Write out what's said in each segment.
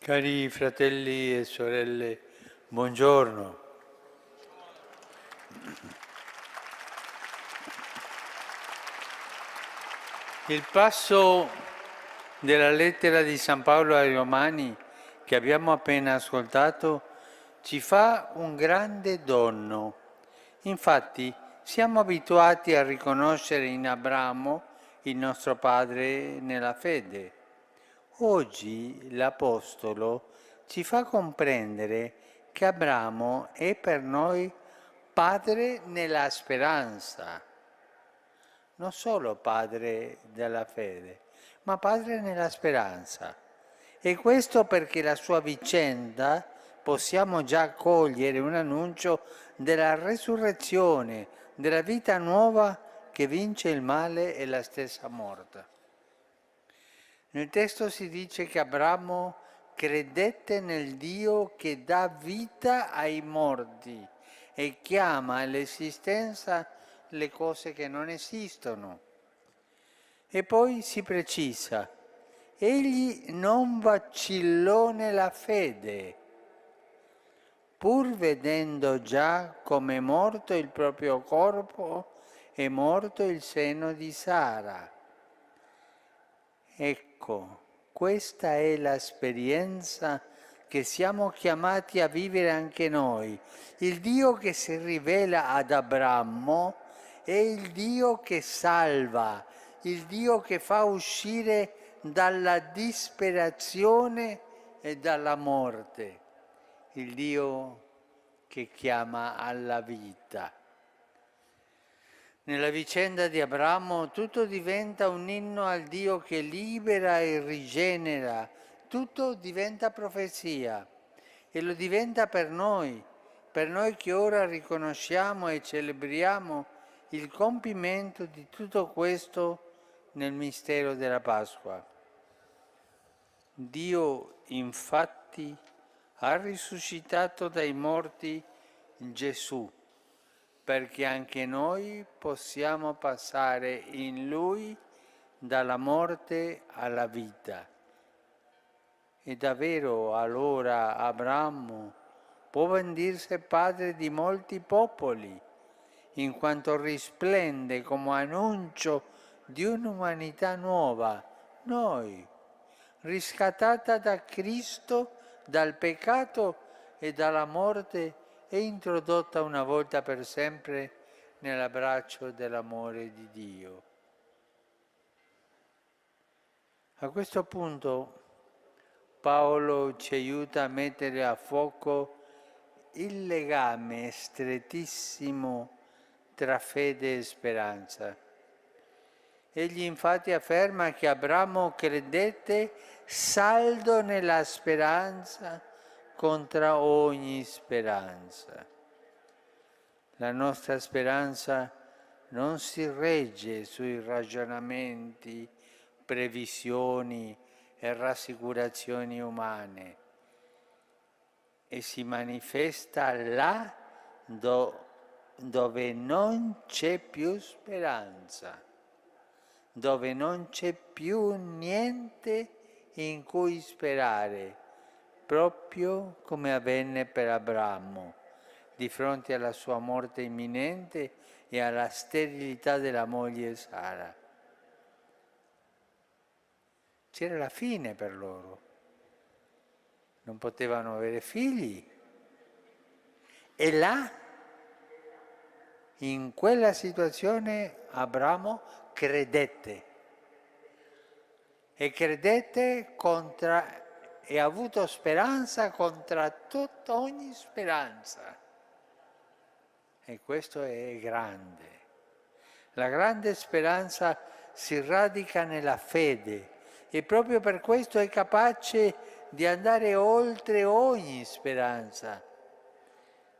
Cari fratelli e sorelle, buongiorno. Il passo della lettera di San Paolo ai Romani che abbiamo appena ascoltato ci fa un grande dono. Infatti siamo abituati a riconoscere in Abramo il nostro padre nella fede. Oggi l'Apostolo ci fa comprendere che Abramo è per noi padre nella speranza, non solo padre della fede, ma padre nella speranza. E questo perché la sua vicenda possiamo già cogliere un annuncio della resurrezione, della vita nuova che vince il male e la stessa morte. Nel testo si dice che Abramo credette nel Dio che dà vita ai morti e chiama all'esistenza le cose che non esistono. E poi si precisa, egli non vacillò nella fede, pur vedendo già come morto il proprio corpo e morto il seno di Sara. Ecco, questa è l'esperienza che siamo chiamati a vivere anche noi. Il Dio che si rivela ad Abramo è il Dio che salva, il Dio che fa uscire dalla disperazione e dalla morte, il Dio che chiama alla vita. Nella vicenda di Abramo tutto diventa un inno al Dio che libera e rigenera, tutto diventa profezia e lo diventa per noi che ora riconosciamo e celebriamo il compimento di tutto questo nel mistero della Pasqua. Dio infatti ha risuscitato dai morti Gesù, perché anche noi possiamo passare in Lui dalla morte alla vita. E davvero allora Abramo può ben dirsi padre di molti popoli, in quanto risplende come annuncio di un'umanità nuova, noi, riscattata da Cristo, dal peccato e dalla morte e introdotta una volta per sempre nell'abbraccio dell'amore di Dio. A questo punto Paolo ci aiuta a mettere a fuoco il legame strettissimo tra fede e speranza. Egli infatti afferma che Abramo credette saldo nella speranza contro ogni speranza. La nostra speranza non si regge sui ragionamenti, previsioni e rassicurazioni umane e si manifesta là dove non c'è più speranza, dove non c'è più niente in cui sperare, proprio come avvenne per Abramo, di fronte alla sua morte imminente e alla sterilità della moglie Sara. C'era la fine per loro, non potevano avere figli e là, in quella situazione, Abramo credette e ha avuto speranza contro tutta ogni speranza. E questo è grande. La grande speranza si radica nella fede e proprio per questo è capace di andare oltre ogni speranza.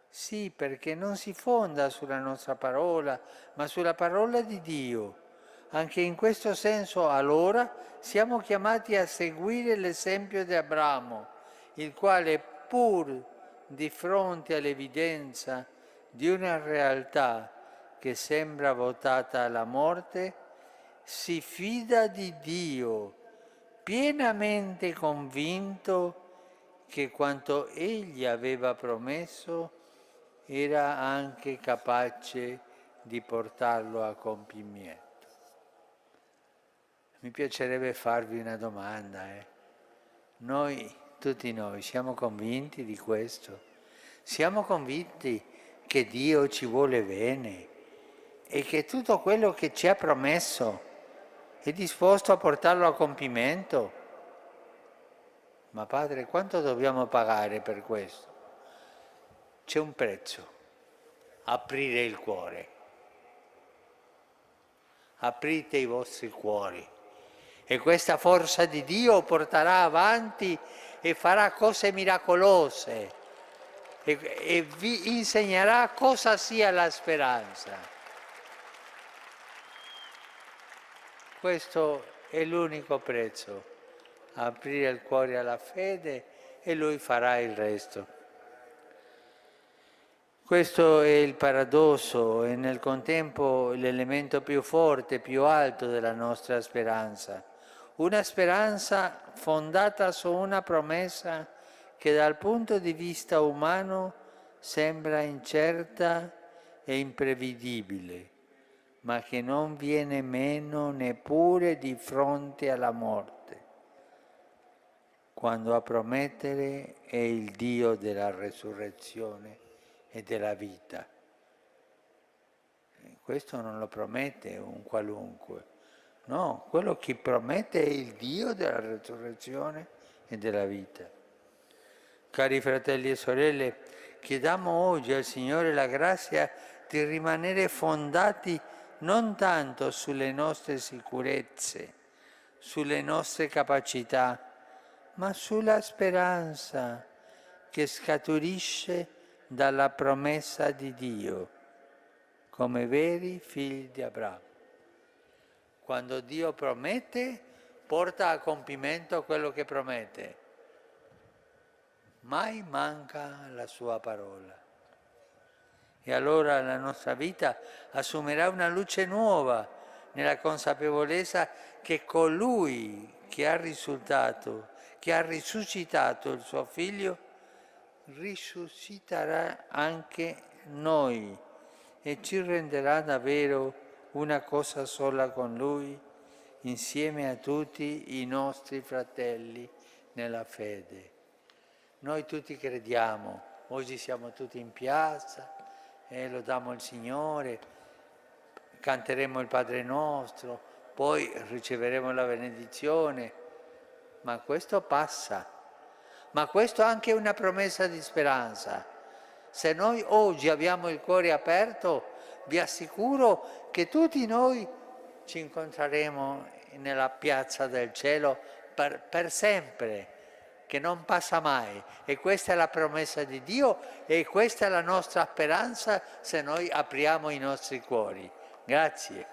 Sì, perché non si fonda sulla nostra parola, ma sulla parola di Dio. Anche in questo senso, allora, siamo chiamati a seguire l'esempio di Abramo, il quale, pur di fronte all'evidenza di una realtà che sembra votata alla morte, si fida di Dio, pienamente convinto che quanto Egli aveva promesso era anche capace di portarlo a compimento. Mi piacerebbe farvi una domanda. Noi, tutti noi, siamo convinti di questo? Siamo convinti che Dio ci vuole bene e che tutto quello che ci ha promesso è disposto a portarlo a compimento? Ma Padre, quanto dobbiamo pagare per questo? C'è un prezzo: aprire il cuore. Aprite i vostri cuori e questa forza di Dio porterà avanti e farà cose miracolose e vi insegnerà cosa sia la speranza. Questo è l'unico prezzo: aprire il cuore alla fede e Lui farà il resto. Questo è il paradosso e nel contempo l'elemento più forte, più alto della nostra speranza. Una speranza fondata su una promessa che dal punto di vista umano sembra incerta e imprevedibile, ma che non viene meno neppure di fronte alla morte, quando a promettere è il Dio della resurrezione e della vita. Questo non lo promette un qualunque, no, quello che promette è il Dio della resurrezione e della vita. Cari fratelli e sorelle, chiediamo oggi al Signore la grazia di rimanere fondati non tanto sulle nostre sicurezze, sulle nostre capacità, ma sulla speranza che scaturisce dalla promessa di Dio, come veri figli di Abramo. Quando Dio promette, porta a compimento quello che promette. Mai manca la sua parola. E allora la nostra vita assumerà una luce nuova nella consapevolezza che colui che ha risuscitato il suo Figlio, risusciterà anche noi e ci renderà davvero una cosa sola con Lui, insieme a tutti i nostri fratelli nella fede. Noi tutti crediamo, oggi siamo tutti in piazza, lodiamo il Signore, canteremo il Padre nostro, poi riceveremo la benedizione, ma questo passa. Ma questo è anche una promessa di speranza. Se noi oggi abbiamo il cuore aperto, vi assicuro che tutti noi ci incontreremo nella piazza del cielo per sempre, che non passa mai. E questa è la promessa di Dio e questa è la nostra speranza se noi apriamo i nostri cuori. Grazie.